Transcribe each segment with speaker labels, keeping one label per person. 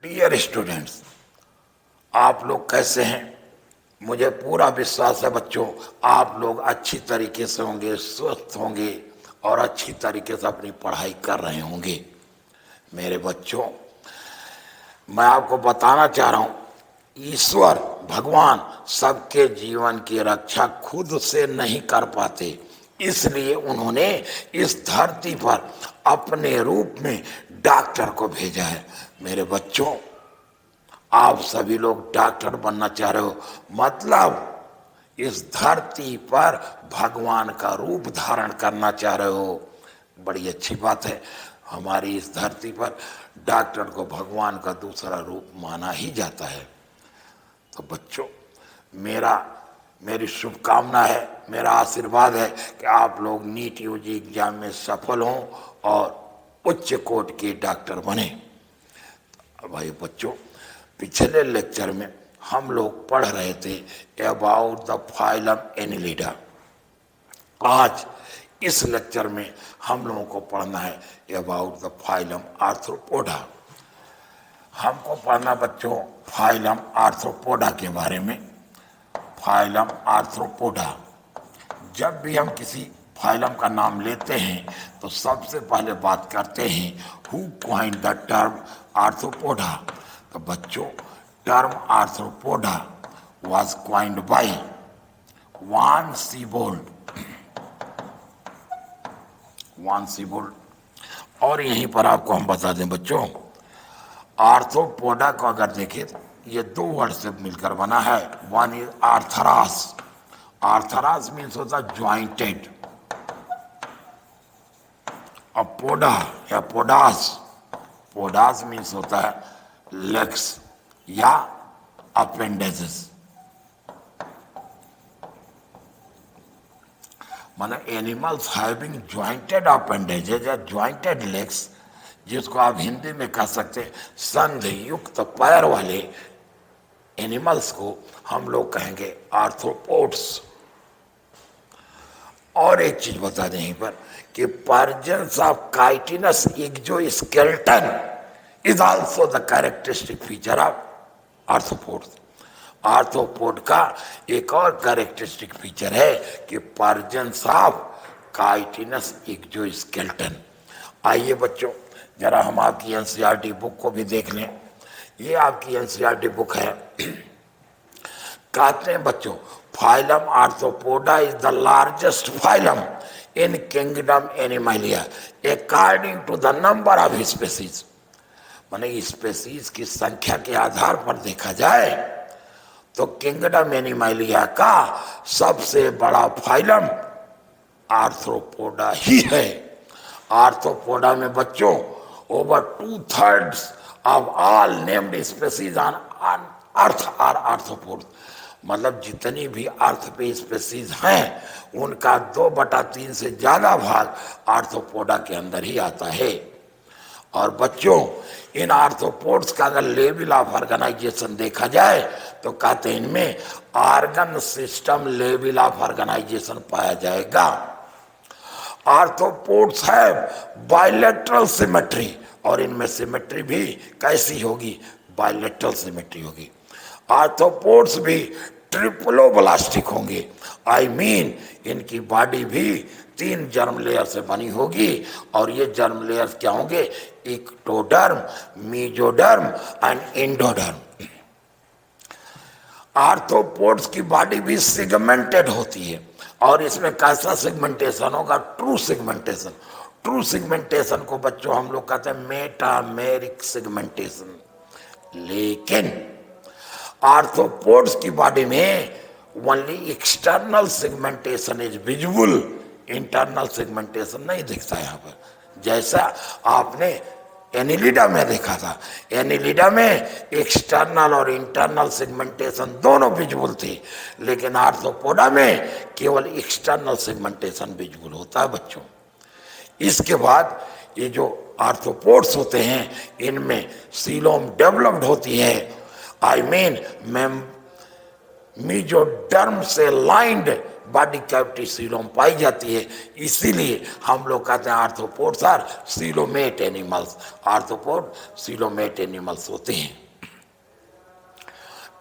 Speaker 1: Dear students, आप लोग कैसे हैं? मुझे पूरा विश्वास है बच्चों, आप लोग अच्छी तरीके से होंगे, स्वस्थ होंगे और अच्छी तरीके से अपनी पढ़ाई कर रहे होंगे। मेरे बच्चों, मैं आपको बताना चाह रहा हूं, ईश्वर भगवान सबके जीवन की रक्षा खुद से नहीं कर पाते, इसलिए उन्होंने इस धरती पर अपने रूप में डॉक्टर को भेजा है। मेरे बच्चों, आप सभी लोग डॉक्टर बनना चाह रहे हो, मतलब इस धरती पर भगवान का रूप धारण करना चाह रहे हो। बड़ी अच्छी बात है, हमारी इस धरती पर डॉक्टर को भगवान का दूसरा रूप माना ही जाता है। तो बच्चों, मेरी शुभकामना है, मेरा आशीर्वाद है कि आप लोग नीट यूजी एग्जाम में सफल हों और उच्च कोटि के डॉक्टर बने। भाई बच्चों, पिछले लेक्चर में हम लोग पढ़ रहे थे अबाउट द फाइलम एनिलिडा। आज इस लेक्चर में हम लोगों को पढ़ना है अबाउट द फाइलम आर्थ्रोपोडा। हमको पढ़ना बच्चों फाइलम आर्थ्रोपोडा के बारे में। फाइलम आर्थ्रोपोडा, जब भी हम किसी फाइलम का नाम लेते हैं तो सबसे पहले बात करते हैं who coined the term arthropoda. तो बच्चों, term arthropoda was coined bye one Siebold. और यहीं पर आपको हम बता दें बच्चों, आर्थ्रोपोडा को अगर देखें तो ये दो वर्ड से मिलकर बना है। One is arthros. Arthros means होता है ज्वाइंटेड, और पोडा या पोडास, पोडास मीन्स होता है लेग्स या अपेंडेजेस। मतलब एनिमल्स हैविंग ज्वाइंटेड अपेंडेजेस या ज्वाइंटेड लेग्स, जिसको आप हिंदी में कह सकते हैं संध युक्त पैर वाले एनिमल्स को हम लोग कहेंगे आर्थ्रोपोड्स। और एक चीज बता दें यहीं पर कि presence of chitinous exoskeleton is also the characteristic feature of arthropods. Arthropod का एक और कैरेक्टरिस्टिक फीचर है कि पर्जन्स ऑफ काइटिनस एक्सोस्केलेटन। आइए बच्चों, जरा हम आपकी एनसीईआरटी बुक को भी देख लें। ये आपकी एनसीईआरटी बुक है। कहते हैं बच्चों, phylum Arthropoda is the largest phylum in kingdom Animalia according to the number of species. माने स्पेसीज की संख्या के आधार पर देखा जाए तो किंगडम एनिमलिया का सबसे बड़ा फाइलम आर्थ्रोपोडा ही है। आर्थ्रोपोडा में बच्चों over 2/3 of all named species on earth are arthropods. मतलब जितनी भी अर्थ पे स्पेसीज हैं उनका 2/3 से ज्यादा भाग आर्थ्रोपोडा के अंदर ही आता है। और बच्चों, इन आर्थ्रोपोड्स का अगर लेवल ऑफ ऑर्गेनाइजेशन देखा जाए तो कहते हैं इनमें organ system level of organisation पाया जाएगा। आर्थ्रोपोड्स है बायलैटरल सिमेट्री, और इनमें सिमेट्री भी कैसी होगी? बायलैटरल सिमेट्री होगी। आर्थ्रोपोड्स भी ट्रिप्लोब्लास्टिक होंगे। आई मीन इनकी बॉडी भी 3 जर्म लेयर से बनी होगी, और ये जर्म लेयर क्या होंगे? Ectoderm, mesoderm and endoderm. Arthropods की बॉडी भी सेगमेंटेड होती है, और इसमें कैसा सेगमेंटेशन होगा? True segmentation. ट्रू सेगमेंटेशन को बच्चों हम लोग कहते हैं मेटामेरिक सेगमेंटेशन। लेकिन आर्थ्रोपोड्स की बॉडी में only external segmentation is visible, internal segmentation नहीं दिखता यहाँ पर। जैसा आपने एनिलिडा में देखा था, एनिलिडा में एक्सटर्नल और इंटरनल सेगमेंटेशन दोनों विजिबल थे, लेकिन आर्थ्रोपोडा में केवल एक्सटर्नल सेगमेंटेशन विजिबल होता है बच्चों। इसके बाद ये जो आर्थ्रोपोड्स होते हैं इनमें सीलोम डेवलप्ड होती है। आई मीन मेजोडर्म से लाइंड बॉडी कैविटी सीलोम पाई जाती है। इसीलिए हम लोग कहते हैं arthropods are coelomate animals, arthropod coelomate animals होते हैं।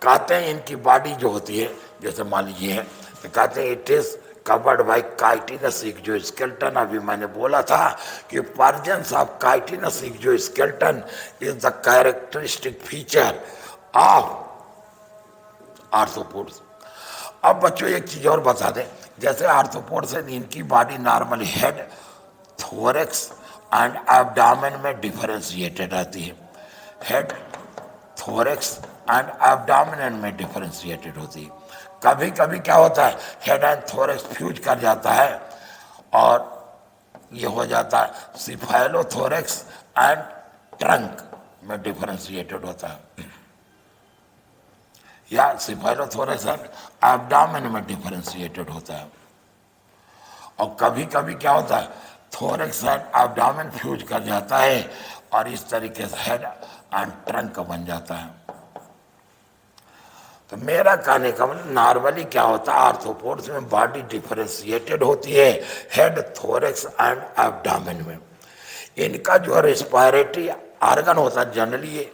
Speaker 1: कहते हैं इनकी बॉडी जो होती है, जैसे मान लीजिए तो कहते हैं it is covered by chitinous जो स्केल्टन, अभी मैंने बोला था कि पर्जन्स ऑफ काइटिनस जो skeleton is the characteristic feature of arthropods. अब बच्चों एक चीज और बता दें, जैसे आर्थ्रोपोड्स है इनकी body normally head, thorax and abdomen में डिफरेंशिएटेड रहती है। हेड, थोरेक्स एंड एब्डोमेन में डिफरेंशिएटेड होती है। कभी कभी क्या होता है हेड एंड थोरेक्स फ्यूज कर जाता है और ये हो जाता है सिफाइलोथोरेक्स एंड ट्रंक में डिफरेंशिएटेड होता है, या सिफाइलोथोरेक्स एंड एब्डोमेन में डिफरेंशिएटेड होता है। और कभी कभी क्या होता है थोरेक्स एंड एब्डोमेन फ्यूज कर जाता है और इस तरीके से हेड एंड ट्रंक बन जाता है। तो मेरा कहने का मतलब नॉर्मली क्या होता है आर्थ्रोपोड्स में बॉडी डिफरेंशिएटेड होती है हेड, थोरेक्स एंड एब्डोमेन में। इनका जो रेस्पिरेटरी ऑर्गन होता है जनरली ये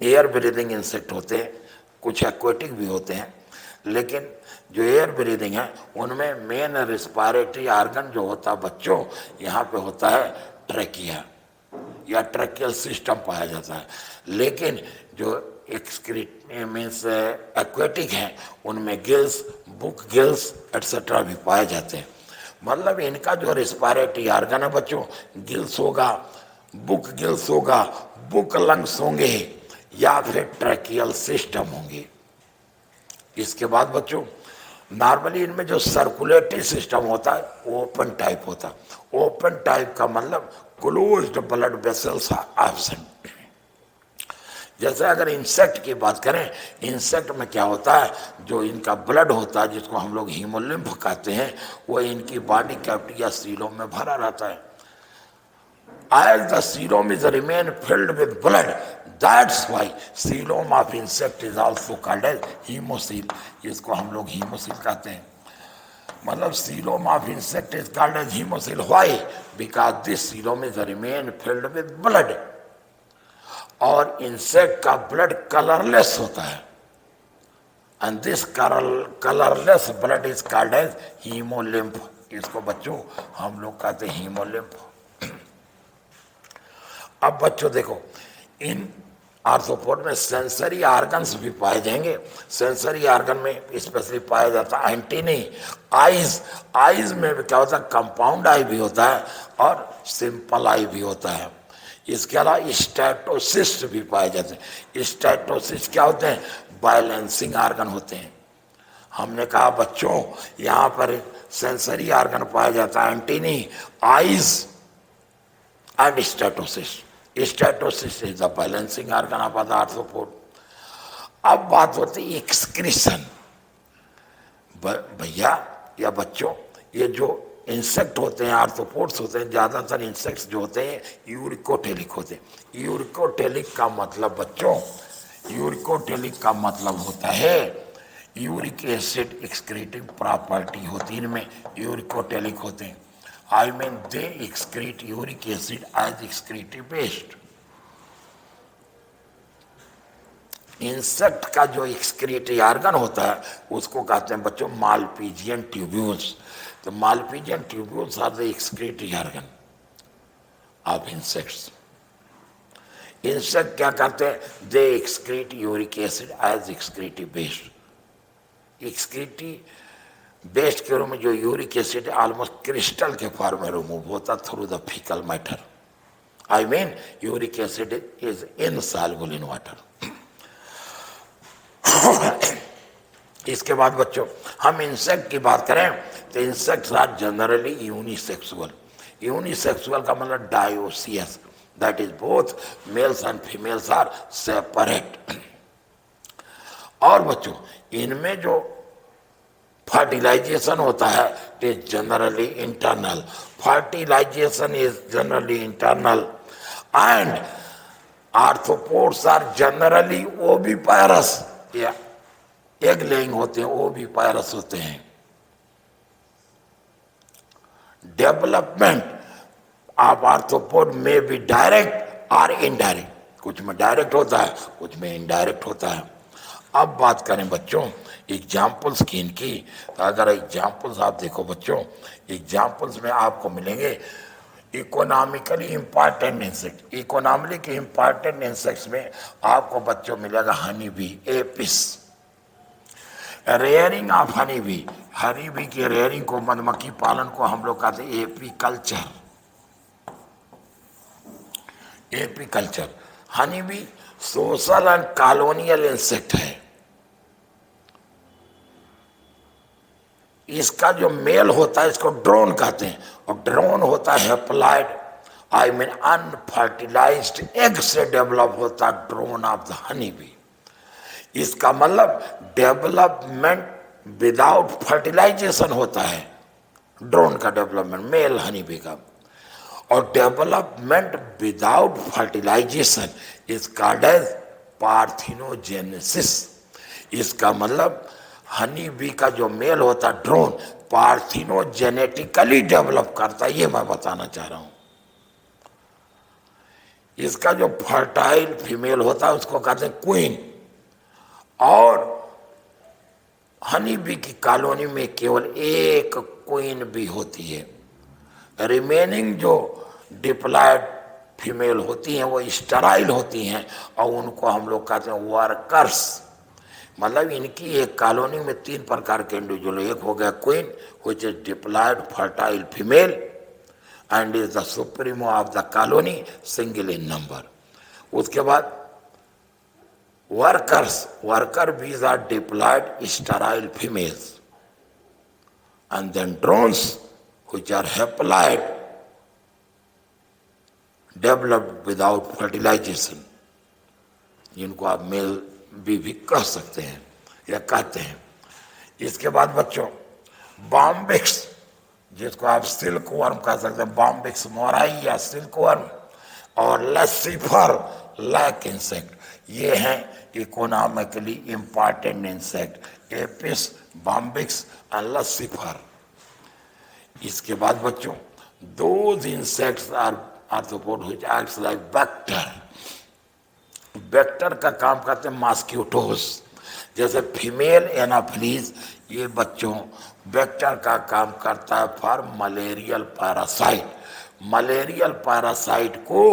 Speaker 1: एयर ब्रीदिंग इंसेक्ट होते हैं, कुछ एक्वेटिक भी होते हैं, लेकिन जो एयर ब्रीदिंग है उनमें मेन रेस्पिरेटरी ऑर्गन जो होता है बच्चों यहाँ पे होता है ट्रैकिया या ट्रैकियल सिस्टम पाया जाता है। लेकिन जो एक्सक्रीट मीन्स एक्वेटिक हैं उनमें गिल्स, बुक गिल्स एट्सेट्रा भी पाए जाते हैं। मतलब इनका जो रेस्पिरेटरी ऑर्गन है बच्चों गिल्स होगा, बुक गिल्स होगा, बुक लंग्स होंगे या फिर ट्रैकियल सिस्टम होंगे। इसके बाद बच्चों नॉर्मली इनमें जो सर्कुलेटरी सिस्टम होता है वो ओपन टाइप होता है। ओपन टाइप का मतलब closed blood vessels are absent. जैसे अगर इंसेक्ट की बात करें, इंसेक्ट में क्या होता है जो इनका ब्लड होता है जिसको हम लोग हीमोलिम्फ कहते हैं वो इनकी बॉडी कैविटी या सीलोम में भरा रहता है। As the coelom is remain filled with blood, that's why coelom of insect is also called as hemocoel। इसको हम लोग hemocoel कहते हैं। मतलब coelom of insect is called as hemocoel। Why? Because this coelom is remain filled with blood। और insect का blood colourless होता है and this colourless blood is called as haemolymph. इसको बच्चों हम लोग कहते हैं हीमोलिम्फ। अब बच्चों देखो इन आर्थ्रोपोड में सेंसरी ऑर्गन्स भी पाए जाएंगे। सेंसरी ऑर्गन में स्पेशली पाया जाता है एंटीनी, आईज। आईज में क्या होता है कंपाउंड आई भी होता है और सिंपल आई भी होता है। इसके अलावा स्टैटोसिस्ट भी पाए जाते हैं। स्टैटोसिस्ट क्या होते हैं बैलेंसिंग ऑर्गन होते हैं। हमने कहा बच्चों यहाँ पर सेंसरी ऑर्गन पाया जाता है antennae, eyes and statocyst. Statocyst is the balancing organ of the arthropod. अब बात होती है एक्सक्रीशन। भैया या बच्चों ये जो इंसेक्ट होते हैं आर्थ्रोपोड्स होते हैं ज़्यादातर इंसेक्ट्स जो होते हैं यूरिकोटेलिक होते हैं। यूरिकोटेलिक का मतलब बच्चों यूरिकोटेलिक का मतलब होता है यूरिक एसिड एक्सक्रीटिंग प्रॉपर्टी होती है इनमें, यूरिकोटेलिक होते हैं। I mean they excrete uric acid as excretive waste. Insect का जो एक्सक्रीटरी ऑर्गन होता है उसको कहते हैं बच्चों मालपीजियन ट्यूब्यूल्स। तो Malpighian tubules are the excretory organ of insects. Insect क्या करते हैं they excrete uric acid as excretive waste. Excretive waste के रूप में जो यूरिक एसिड ऑलमोस्ट क्रिस्टल के फॉर्म में रिमूव होता through the faecal matter. I mean uric acid is insoluble in water. इसके बाद बच्चों हम इंसेक्ट की बात करें तो insects are generally unisexual. Unisexual का मतलब dioecious, that is both males and females are separate. और बच्चों इनमें जो फर्टिलाइजेशन होता है it is generally internal. Fertilisation is generally internal and arthropods are generally oviparous. या एग लेइंग होते हैं ओविपायरस होते हैं। डेवलपमेंट ऑफ आर्थ्रोपोड में भी डायरेक्ट और इनडायरेक्ट, कुछ में डायरेक्ट होता है, कुछ में इनडायरेक्ट होता है। अब बात करें बच्चों एग्जाम्पल्स की इनकी, तो अगर एग्जाम्पल्स आप देखो बच्चों, एग्जाम्पल्स में आपको मिलेंगे economically important insect. Economically important insects में आपको बच्चों मिलेगा honey bee, Apis. Rearing of honey bee की रेयरिंग को, मधुमक्खी पालन को हम लोग कहते हैं AP culture. AP culture. Honey bee social and colonial insect है। इसका जो मेल होता है इसको ड्रोन कहते हैं, और ड्रोन होता है haploid, I mean unfertilised egg से डेवलप होता है drone of the honey bee. इसका मतलब डेवलपमेंट विदाउट फर्टिलाइजेशन होता है ड्रोन का डेवलपमेंट, मेल हनी बी का। और development without fertilisation is called as parthenogenesis. इसका मतलब हनी बी का जो मेल होता है ड्रोन पार्थिनोजेनेटिकली डेवलप करता है, ये मैं बताना चाह रहा हूं। इसका जो फर्टाइल फीमेल होता है उसको कहते हैं क्वीन, और हनी बी की कॉलोनी में केवल एक क्वीन भी होती है। रिमेनिंग जो डिप्लॉयड फीमेल होती हैं वो स्टेराइल होती हैं, और उनको हम लोग कहते हैं वर्कर्स। मतलब इनकी एक कॉलोनी में 3 प्रकार के इंडिविजुअल, एक हो गया queen which is diploid fertile female and is the supremo of the colony, single in number. उसके बाद worker bees are diploid sterile females, and then drones which are haploid developed without fertilisation, जिनको आप mail भी कह सकते हैं या कहते हैं। इसके बाद बच्चों बॉम्बिक्स, जिसको आप सिल्क वर्म कह सकते हैं, बॉम्बिक्स मोराई या सिल्क वर्म, और लस्सीफर लैक इंसेक्ट, ये हैं economically important insect, Apis, Bombyx and Laccifer. इसके बाद बच्चों those insects are arthropod which acts like vector. Vector का काम करते हैं मॉस्किटोज, जैसे फीमेल एनाफिलीज, ये बच्चों वेक्टर का काम करता है for malarial parasite. Malarial parasite को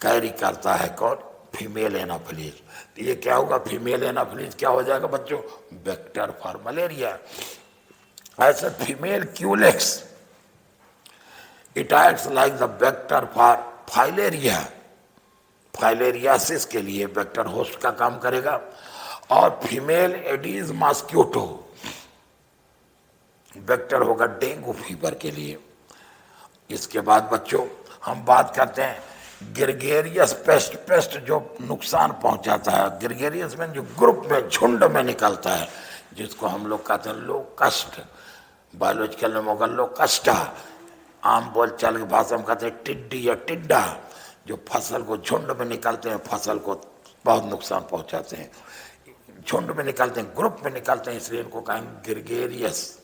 Speaker 1: कैरी करता है कौन? Female Anopheles. तो ये क्या होगा, फीमेल एनाफिलीज क्या हो जाएगा बच्चों? Vector for malaria. ऐसे female Culex it acts like the vector for filaria, filariasis के लिए वेक्टर होस्ट का काम करेगा। और फीमेल एडीज मॉस्किटो वेक्टर होगा डेंगू फीवर के लिए। इसके बाद बच्चों हम बात करते हैं ग्रेगेरियस पेस्ट। पेस्ट जो नुकसान पहुंचाता है, ग्रेगेरियस में जो ग्रुप में झुंड में निकलता है, जिसको हम लोग कहते हैं लोकस्ट, बायोलॉजिकल में होगा लोकस्टा, आम बोल चाल की भाषा में कहते हैं टिड्डी या टिड्डा, जो फसल को झुंड में निकलते हैं, फसल को बहुत नुकसान पहुंचाते हैं। झुंड में निकलते हैं, ग्रुप में निकलते हैं, इसलिए इनको कहेंगे ग्रेगेरियस,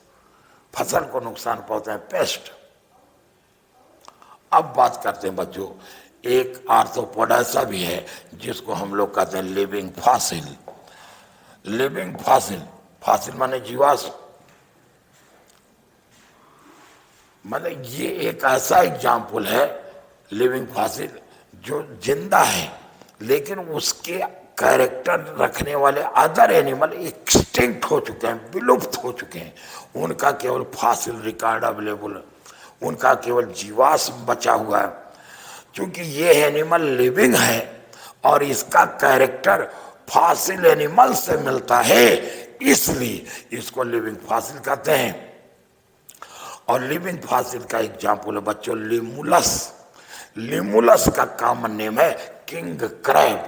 Speaker 1: फसल को नुकसान पहुंचाते हैं, पेस्ट। अब बात करते हैं बच्चों एक आर्थ्रोपोड ऐसा भी है जिसको हम लोग कहते हैं living fossil. Living fossil, fossil माने जीवाश्म, मतलब ये एक ऐसा एग्जाम्पल है लिविंग फॉसिल जो जिंदा है, लेकिन उसके कैरेक्टर रखने वाले अदर एनिमल एक्सटिंक्ट हो चुके हैं, विलुप्त हो चुके हैं। उनका केवल फॉसिल रिकॉर्ड अवेलेबल है, उनका केवल जीवाश्म बचा हुआ है। क्योंकि ये एनिमल लिविंग है और इसका कैरेक्टर फॉसिल एनिमल से मिलता है, इसलिए इसको लिविंग फॉसिल कहते हैं। और लिविंग फॉसिल का एग्जाम्पल है बच्चों लिमुलस। लिमुलस का कॉमन नेम है किंग क्रैब,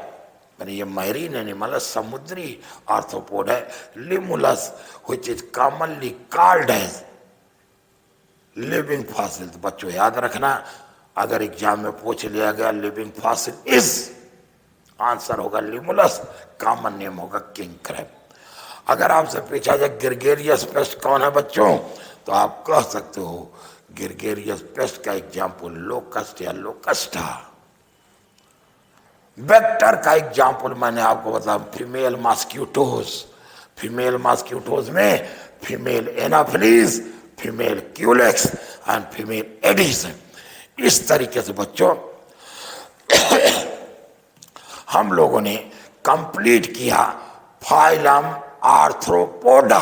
Speaker 1: यानी ये मैरीन एनिमल है, समुद्री आर्थ्रोपोड है। Limulus which is commonly called as living fossil. तो बच्चों याद रखना, अगर एग्जाम में पूछ लिया गया लिविंग फॉसिल इज, आंसर होगा लिमुलस, कॉमन नेम होगा किंग क्रैब। अगर आपसे पूछा जाए ग्रेगेरियस पेस्ट कौन है बच्चों, तो आप कह सकते हो ग्रेगेरियस पेस्ट का एग्जाम्पल लोकस्ट या लोकस्टा। वेक्टर का एग्जाम्पल मैंने आपको बताया फीमेल मॉस्किटोज। फीमेल मॉस्किटोज में female Anopheles, female Culex and female Aedes. इस तरीके से बच्चों हम लोगों ने कंप्लीट किया फाइलम आर्थ्रोपोडा।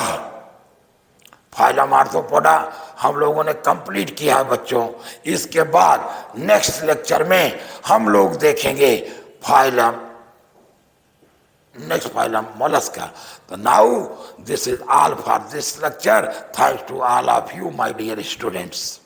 Speaker 1: फाइलम आर्थ्रोपोडा हम लोगों ने कंप्लीट किया है बच्चों। इसके बाद नेक्स्ट लेक्चर में हम लोग देखेंगे फाइलम, नेक्स्ट फाइलम मोलस्का। तो now this is all for this lecture. Thanks to all of you my dear students.